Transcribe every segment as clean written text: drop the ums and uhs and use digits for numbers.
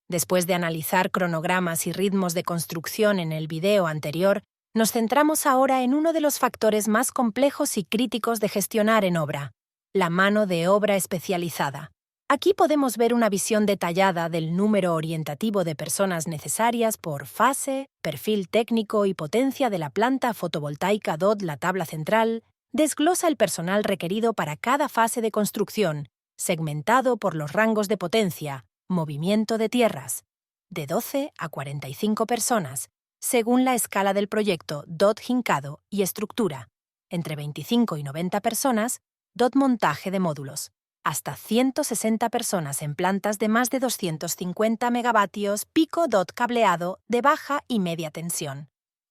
Después de analizar cronogramas y ritmos de construcción en el video anterior, nos centramos ahora en uno de los factores más complejos y críticos de gestionar en obra, la mano de obra especializada. Aquí podemos ver una visión detallada del número orientativo de personas necesarias por fase, perfil técnico y potencia de la planta fotovoltaica DOT. La tabla central desglosa el personal requerido para cada fase de construcción, segmentado por los rangos de potencia, movimiento de tierras, de 12 a 45 personas, según la escala del proyecto DOT hincado y estructura, entre 25 y 90 personas, DOT montaje de módulos, hasta 160 personas en plantas de más de 250 megavatios pico DOT cableado de baja y media tensión,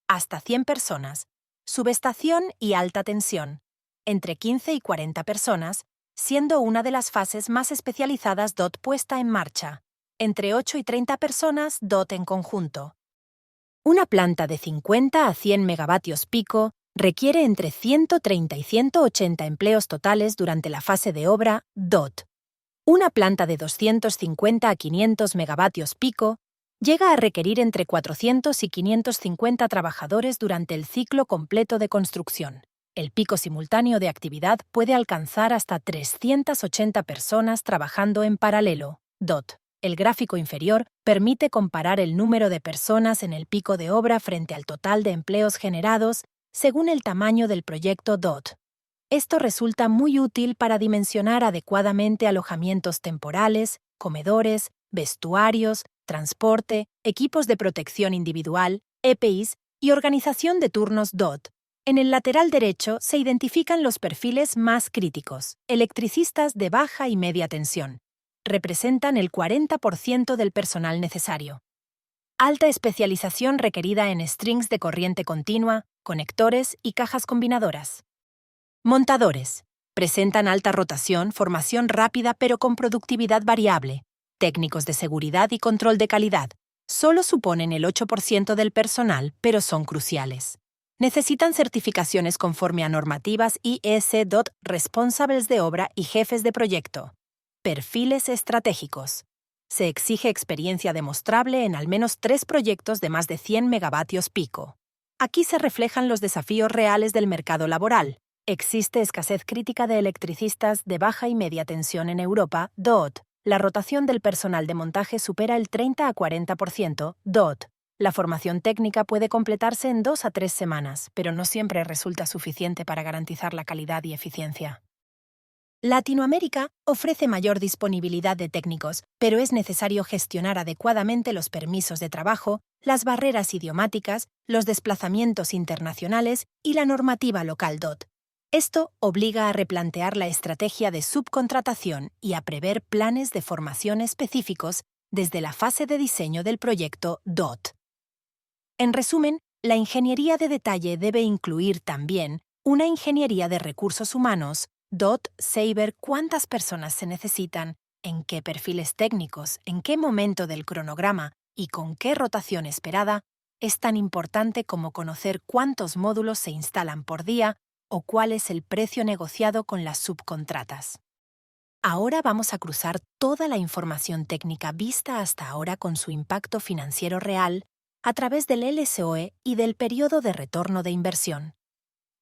hasta 100 personas, subestación y alta tensión, entre 15 y 40 personas, siendo una de las fases más especializadas DOT puesta en marcha, entre 8 y 30 personas DOT en conjunto. Una planta de 50 a 100 megavatios pico requiere entre 130 y 180 empleos totales durante la fase de obra DOT. Una planta de 250 a 500 megavatios pico llega a requerir entre 400 y 550 trabajadores durante el ciclo completo de construcción. El pico simultáneo de actividad puede alcanzar hasta 380 personas trabajando en paralelo. DOT. El gráfico inferior permite comparar el número de personas en el pico de obra frente al total de empleos generados según el tamaño del proyecto DOT. Esto resulta muy útil para dimensionar adecuadamente alojamientos temporales, comedores, vestuarios, transporte, equipos de protección individual, EPIs y organización de turnos DOT. En el lateral derecho se identifican los perfiles más críticos, electricistas de baja y media tensión. Representan el 40% del personal necesario. Alta especialización requerida en strings de corriente continua, conectores y cajas combinadoras. Montadores. Presentan alta rotación, formación rápida pero con productividad variable. Técnicos de seguridad y control de calidad. Solo suponen el 8% del personal, pero son cruciales. Necesitan certificaciones conforme a normativas IS-DOT, responsables de obra y jefes de proyecto. Perfiles estratégicos. Se exige experiencia demostrable en al menos 3 proyectos de más de 100 megavatios pico. Aquí se reflejan los desafíos reales del mercado laboral. Existe escasez crítica de electricistas de baja y media tensión en Europa, DOT. La rotación del personal de montaje supera el 30 a 40%, DOT. La formación técnica puede completarse en 2 a 3 semanas, pero no siempre resulta suficiente para garantizar la calidad y eficiencia. Latinoamérica ofrece mayor disponibilidad de técnicos, pero es necesario gestionar adecuadamente los permisos de trabajo, las barreras idiomáticas, los desplazamientos internacionales y la normativa local DOT. Esto obliga a replantear la estrategia de subcontratación y a prever planes de formación específicos desde la fase de diseño del proyecto DOT. En resumen, la ingeniería de detalle debe incluir también una ingeniería de recursos humanos, DOT, saber cuántas personas se necesitan, en qué perfiles técnicos, en qué momento del cronograma y con qué rotación esperada, es tan importante como conocer cuántos módulos se instalan por día o cuál es el precio negociado con las subcontratas. Ahora vamos a cruzar toda la información técnica vista hasta ahora con su impacto financiero real a través del LSOE y del periodo de retorno de inversión.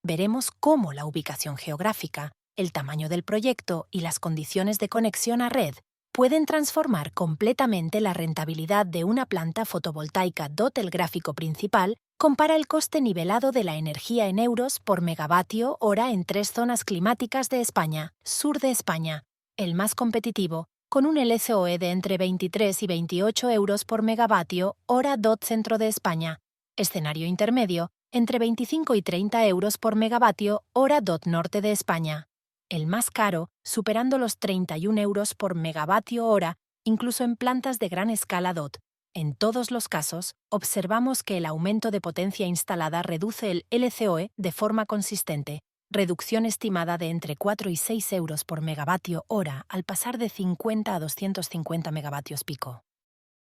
Veremos cómo la ubicación geográfica, el tamaño del proyecto y las condiciones de conexión a red pueden transformar completamente la rentabilidad de una planta fotovoltaica DOT. El gráfico principal compara el coste nivelado de la energía en euros por megavatio hora en 3 zonas climáticas de España, sur de España, el más competitivo, con un LCOE de entre 23 y 28 euros por megavatio hora DOT centro de España, escenario intermedio, entre 25 y 30 euros por megavatio hora DOT norte de España. El más caro, superando los 31 euros por megavatio hora, incluso en plantas de gran escala DOT. En todos los casos, observamos que el aumento de potencia instalada reduce el LCOE de forma consistente, reducción estimada de entre 4 y 6 euros por megavatio hora al pasar de 50 a 250 megavatios pico.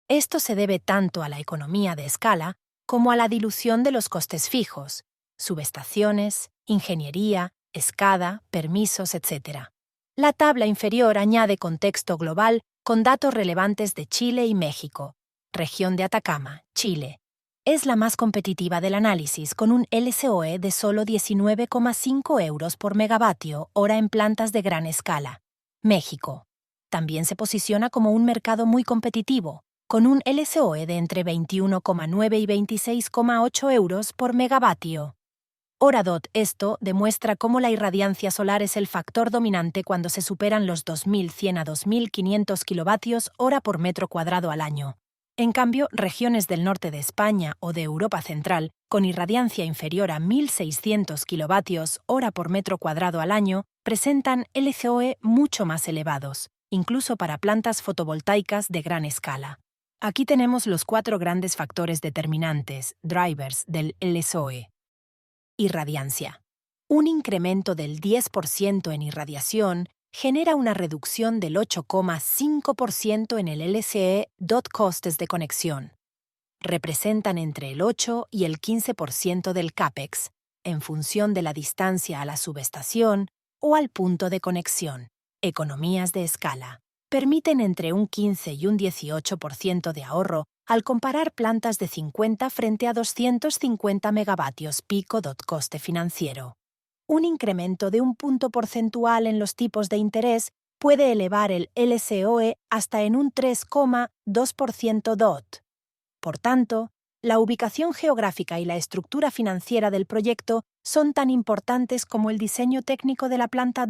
Esto se debe tanto a la economía de escala como a la dilución de los costes fijos, subestaciones, ingeniería, escada, permisos, etc. La tabla inferior añade contexto global con datos relevantes de Chile y México. Región de Atacama, Chile. Es la más competitiva del análisis, con un LCOE de solo 19,5 euros por megavatio hora en plantas de gran escala. México. También se posiciona como un mercado muy competitivo, con un LCOE de entre 21,9 y 26,8 euros por megavatio. Hora. Esto demuestra cómo la irradiancia solar es el factor dominante cuando se superan los 2.100 a 2.500 kilovatios hora por metro cuadrado al año. En cambio, regiones del norte de España o de Europa Central, con irradiancia inferior a 1.600 kilovatios hora por metro cuadrado al año, presentan LCOE mucho más elevados, incluso para plantas fotovoltaicas de gran escala. Aquí tenemos los 4 grandes factores determinantes, drivers, del LCOE. Irradiancia. Un incremento del 10% en irradiación genera una reducción del 8,5% en el LCOE. Costes de conexión. Representan entre el 8 y el 15% del CAPEX, en función de la distancia a la subestación o al punto de conexión. Economías de escala. Permiten entre un 15 y un 18% de ahorro al comparar plantas de 50 frente a 250 megavatios pico. Coste financiero. Un incremento de un punto porcentual en los tipos de interés puede elevar el LCOE hasta en un 3,2%. Por tanto, la ubicación geográfica y la estructura financiera del proyecto son tan importantes como el diseño técnico de la planta.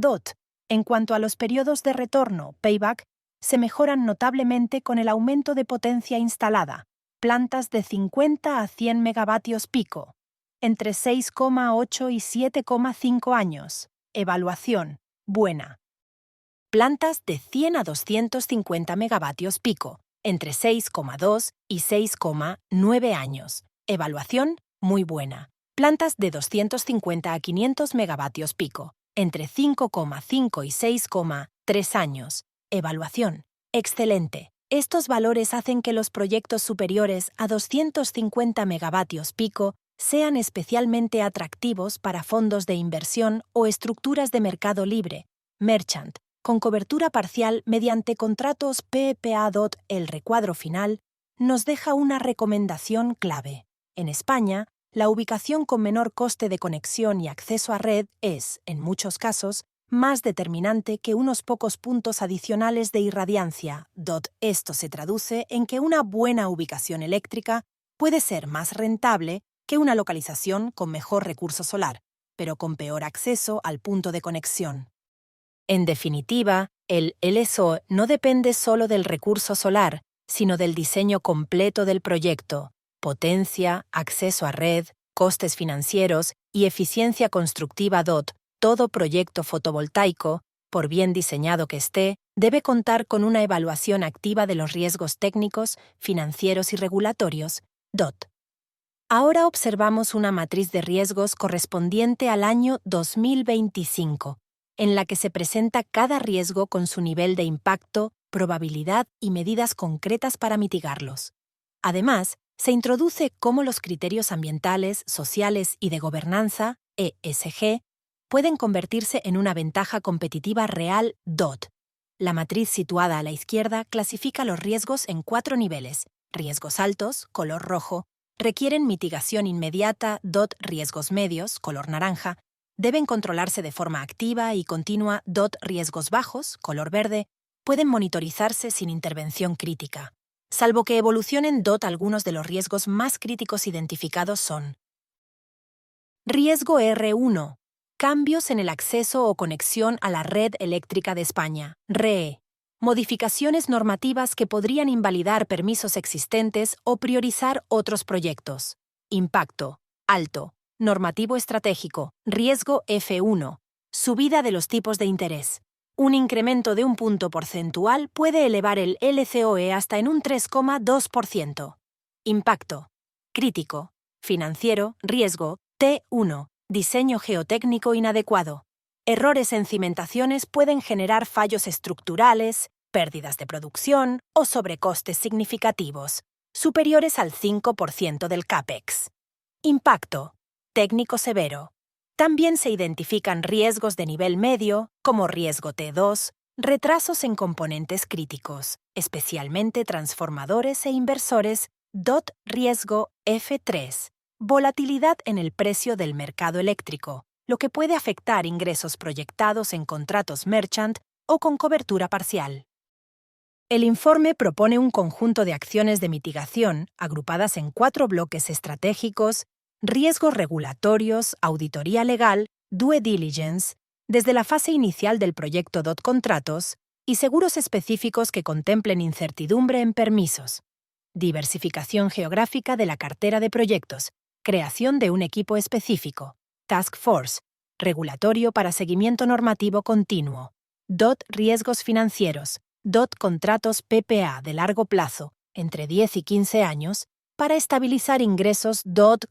En cuanto a los periodos de retorno, payback, se mejoran notablemente con el aumento de potencia instalada, plantas de 50 a 100 megavatios pico, entre 6,8 y 7,5 años. Evaluación, buena. Plantas de 100 a 250 megavatios pico, entre 6,2 y 6,9 años. Evaluación, muy buena. Plantas de 250 a 500 megavatios pico, entre 5,5 y 6,3 años. Evaluación, excelente. Estos valores hacen que los proyectos superiores a 250 megavatios pico sean especialmente atractivos para fondos de inversión o estructuras de mercado libre, merchant, con cobertura parcial mediante contratos PPA. El recuadro final nos deja una recomendación clave. En España, la ubicación con menor coste de conexión y acceso a red es, en muchos casos, más determinante que unos pocos puntos adicionales de irradiancia. Esto se traduce en que una buena ubicación eléctrica puede ser más rentable que una localización con mejor recurso solar, pero con peor acceso al punto de conexión. En definitiva, el LSO no depende solo del recurso solar, sino del diseño completo del proyecto: potencia, acceso a red, costes financieros y eficiencia constructiva. Todo proyecto fotovoltaico, por bien diseñado que esté, debe contar con una evaluación activa de los riesgos técnicos, financieros y regulatorios. Ahora observamos una matriz de riesgos correspondiente al año 2025, en la que se presenta cada riesgo con su nivel de impacto, probabilidad y medidas concretas para mitigarlos. Además, se introduce cómo los criterios ambientales, sociales y de gobernanza, ESG, pueden convertirse en una ventaja competitiva real. La matriz situada a la izquierda clasifica los riesgos en 4 niveles. Riesgos altos, color rojo, requieren mitigación inmediata. Riesgos medios, color naranja, deben controlarse de forma activa y continua. Riesgos bajos, color verde, pueden monitorizarse sin intervención crítica. Salvo que evolucionen. Algunos de los riesgos más críticos identificados son: riesgo R1. Cambios en el acceso o conexión a la red eléctrica de España, REE. Modificaciones normativas que podrían invalidar permisos existentes o priorizar otros proyectos. Impacto alto. Normativo estratégico. Riesgo F1. Subida de los tipos de interés. Un incremento de un punto porcentual puede elevar el LCOE hasta en un 3,2%. Impacto crítico. Financiero. Riesgo T1. Diseño geotécnico inadecuado. Errores en cimentaciones pueden generar fallos estructurales, pérdidas de producción o sobrecostes significativos, superiores al 5% del CAPEX. Impacto técnico severo. También se identifican riesgos de nivel medio, como riesgo T2, Retrasos en componentes críticos, especialmente transformadores e inversores. Riesgo F3. Volatilidad en el precio del mercado eléctrico, lo que puede afectar ingresos proyectados en contratos merchant o con cobertura parcial. El informe propone un conjunto de acciones de mitigación agrupadas en 4 bloques estratégicos: riesgos regulatorios, auditoría legal, due diligence, desde la fase inicial del proyecto contratos, y seguros específicos que contemplen incertidumbre en permisos. Diversificación geográfica de la cartera de proyectos, creación de un equipo específico, task force, regulatorio para seguimiento normativo continuo, riesgos financieros, contratos PPA de largo plazo, entre 10 y 15 años, para estabilizar ingresos.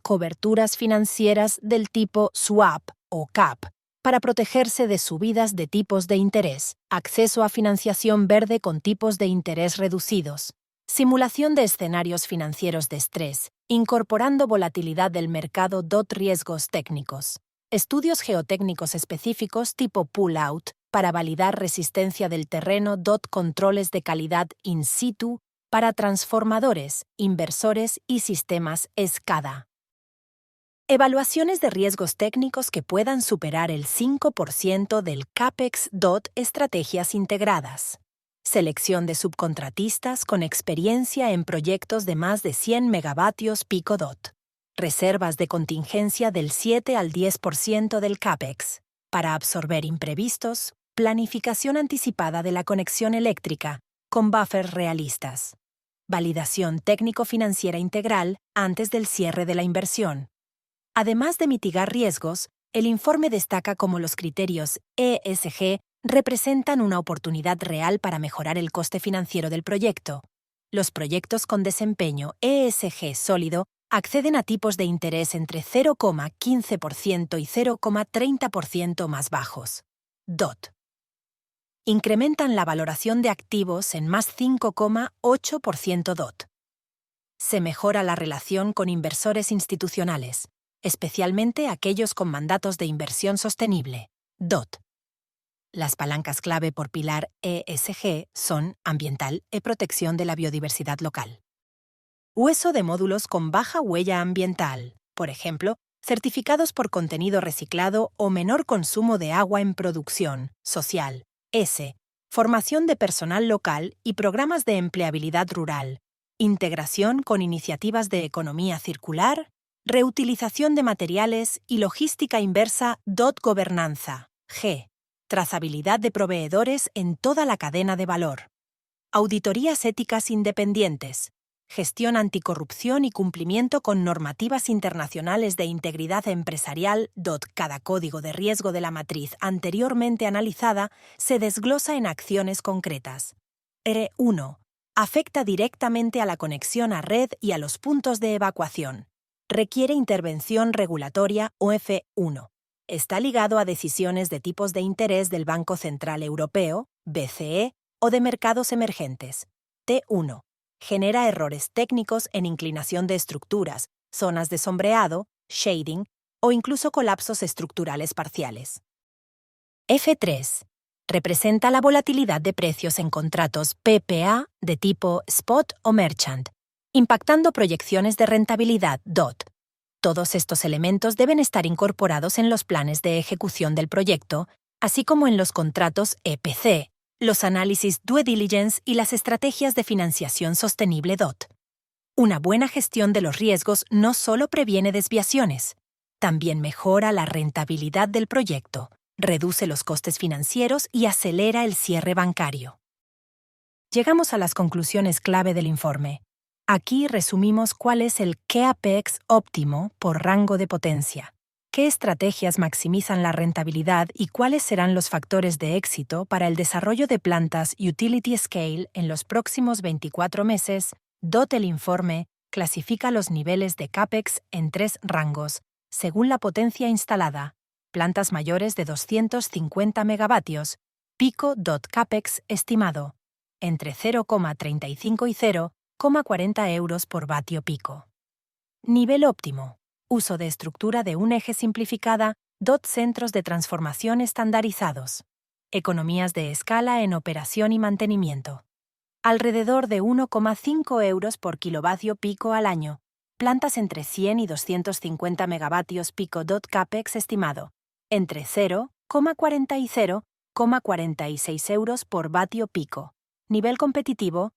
Coberturas financieras del tipo swap o cap, para protegerse de subidas de tipos de interés, acceso a financiación verde con tipos de interés reducidos, simulación de escenarios financieros de estrés, incorporando volatilidad del mercado. Riesgos técnicos, estudios geotécnicos específicos tipo pull-out, para validar resistencia del terreno. Controles de calidad in situ para transformadores, inversores y sistemas SCADA. Evaluaciones de riesgos técnicos que puedan superar el 5% del CAPEX. Estrategias integradas. Selección de subcontratistas con experiencia en proyectos de más de 100 megavatios pico. Reservas de contingencia del 7 al 10% del CAPEX. Para absorber imprevistos, planificación anticipada de la conexión eléctrica, con buffers realistas. Validación técnico-financiera integral antes del cierre de la inversión. Además de mitigar riesgos, el informe destaca cómo los criterios ESG representan una oportunidad real para mejorar el coste financiero del proyecto. Los proyectos con desempeño ESG sólido acceden a tipos de interés entre 0,15% y 0,30% más bajos. Incrementan la valoración de activos en más 5,8%. Se mejora la relación con inversores institucionales, especialmente aquellos con mandatos de inversión sostenible. Las palancas clave por pilar ESG son ambiental y protección de la biodiversidad local. Uso de módulos con baja huella ambiental, por ejemplo, certificados por contenido reciclado o menor consumo de agua en producción, social, formación de personal local y programas de empleabilidad rural, integración con iniciativas de economía circular, reutilización de materiales y logística inversa. Gobernanza, trazabilidad de proveedores en toda la cadena de valor. Auditorías éticas independientes, gestión anticorrupción y cumplimiento con normativas internacionales de integridad empresarial. Cada código de riesgo de la matriz anteriormente analizada se desglosa en acciones concretas. R1. Afecta directamente a la conexión a red y a los puntos de evacuación. Requiere intervención regulatoria o F1. Está ligado a decisiones de tipos de interés del Banco Central Europeo, BCE, o de mercados emergentes. T1. Genera errores técnicos en inclinación de estructuras, zonas de sombreado, shading o incluso colapsos estructurales parciales. F3. Representa la volatilidad de precios en contratos PPA de tipo spot o merchant, impactando proyecciones de rentabilidad. Todos estos elementos deben estar incorporados en los planes de ejecución del proyecto, así como en los contratos EPC, los análisis due diligence y las estrategias de financiación sostenible. Una buena gestión de los riesgos no solo previene desviaciones, también mejora la rentabilidad del proyecto, reduce los costes financieros y acelera el cierre bancario. Llegamos a las conclusiones clave del informe. Aquí resumimos cuál es el CAPEX óptimo por rango de potencia, qué estrategias maximizan la rentabilidad y cuáles serán los factores de éxito para el desarrollo de plantas utility scale en los próximos 24 meses. El informe clasifica los niveles de CAPEX en 3 rangos, según la potencia instalada: plantas mayores de 250 megavatios, pico. CAPEX estimado, entre 0,35 y 0,40 euros por vatio pico. Nivel óptimo. Uso de estructura de un eje simplificada. Centros de transformación estandarizados. Economías de escala en operación y mantenimiento. Alrededor de 1,5 euros por kilovatio pico al año. Plantas entre 100 y 250 megavatios pico. CAPEX estimado. Entre 0,40 y 0,46 euros por vatio pico. Nivel competitivo.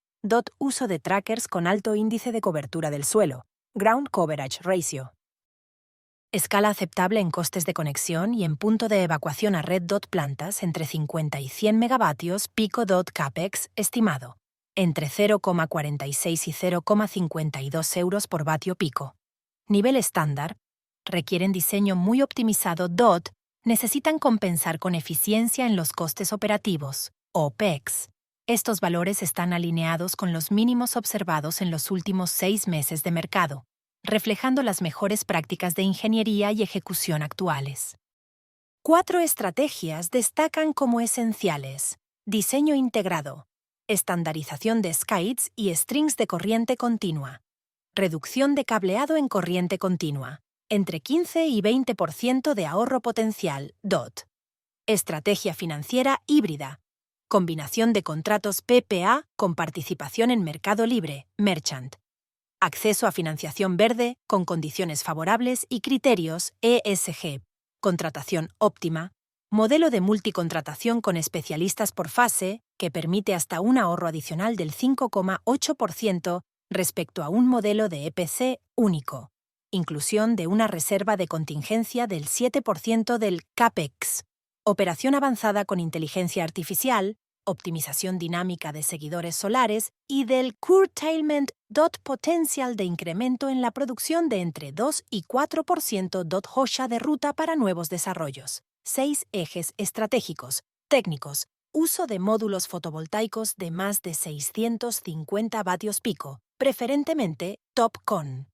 Uso de trackers con alto índice de cobertura del suelo. Ground Coverage Ratio. Escala aceptable en costes de conexión y en punto de evacuación a red. Plantas entre 50 y 100 megavatios pico. CAPEX estimado. Entre 0,46 y 0,52 euros por vatio pico. Nivel estándar. Requieren diseño muy optimizado. Necesitan compensar con eficiencia en los costes operativos, OPEX. Estos valores están alineados con los mínimos observados en los últimos 6 meses de mercado, reflejando las mejores prácticas de ingeniería y ejecución actuales. 4 estrategias destacan como esenciales. Diseño integrado. Estandarización de skids y strings de corriente continua. Reducción de cableado en corriente continua. Entre 15 y 20% de ahorro potencial. Estrategia financiera híbrida. Combinación de contratos PPA con participación en mercado libre, Merchant. Acceso a financiación verde con condiciones favorables y criterios ESG. Contratación óptima. Modelo de multicontratación con especialistas por fase que permite hasta un ahorro adicional del 5,8% respecto a un modelo de EPC único. Inclusión de una reserva de contingencia del 7% del CAPEX. Operación avanzada con inteligencia artificial, optimización dinámica de seguidores solares y del curtailment. Potencial de incremento en la producción de entre 2 y 4%. Hoja de ruta para nuevos desarrollos. 6 ejes estratégicos, técnicos, uso de módulos fotovoltaicos de más de 650 vatios pico, preferentemente TOPCon.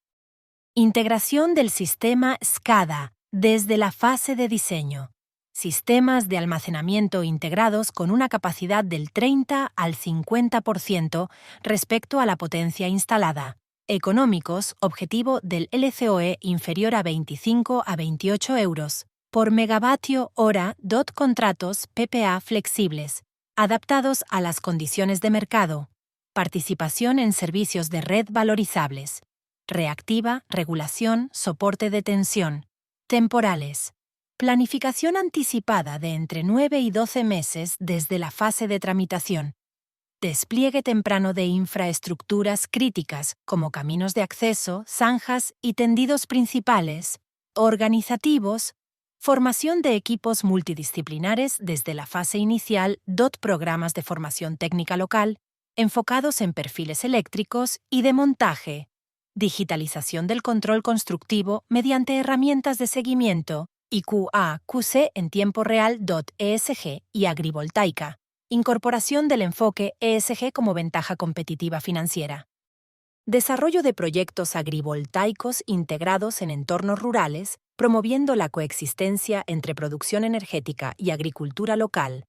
Integración del sistema SCADA desde la fase de diseño. Sistemas de almacenamiento integrados con una capacidad del 30 al 50% respecto a la potencia instalada. Económicos, objetivo del LCOE inferior a 25 a 28 euros por megavatio hora. Contratos PPA flexibles, adaptados a las condiciones de mercado. Participación en servicios de red valorizables. Reactiva, regulación, soporte de tensión. Temporales. Planificación anticipada de entre 9 y 12 meses desde la fase de tramitación. Despliegue temprano de infraestructuras críticas como caminos de acceso, zanjas y tendidos principales. Organizativos. Formación de equipos multidisciplinares desde la fase inicial. Programas de formación técnica local, enfocados en perfiles eléctricos y de montaje. Digitalización del control constructivo mediante herramientas de seguimiento y QA/QC en tiempo real. ESG y agrivoltaica. Incorporación del enfoque ESG como ventaja competitiva financiera. Desarrollo de proyectos agrivoltaicos integrados en entornos rurales, promoviendo la coexistencia entre producción energética y agricultura local.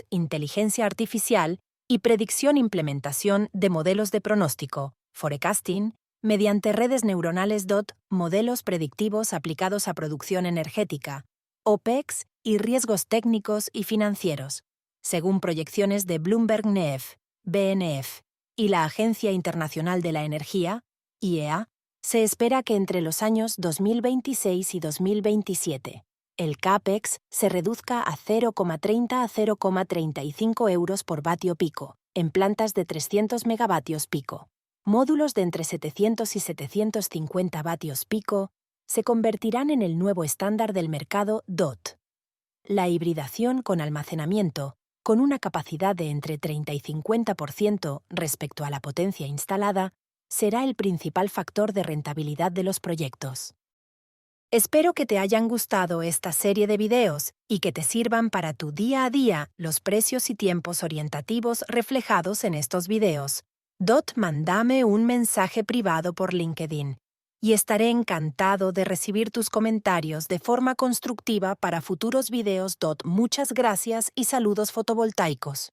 Inteligencia artificial y predicción. Implementación de modelos de pronóstico, forecasting, mediante redes neuronales. Modelos predictivos aplicados a producción energética, OPEX y riesgos técnicos y financieros, según proyecciones de Bloomberg NEF, BNF, y la Agencia Internacional de la Energía, IEA, se espera que entre los años 2026 y 2027, el CAPEX se reduzca a 0,30 a 0,35 euros por vatio pico, en plantas de 300 megavatios pico. Módulos de entre 700 y 750 vatios pico se convertirán en el nuevo estándar del mercado. La hibridación con almacenamiento, con una capacidad de entre 30 y 50% respecto a la potencia instalada, será el principal factor de rentabilidad de los proyectos. Espero que te hayan gustado esta serie de videos y que te sirvan para tu día a día los precios y tiempos orientativos reflejados en estos videos. Mándame un mensaje privado por LinkedIn y estaré encantado de recibir tus comentarios de forma constructiva para futuros videos. Muchas gracias y saludos fotovoltaicos.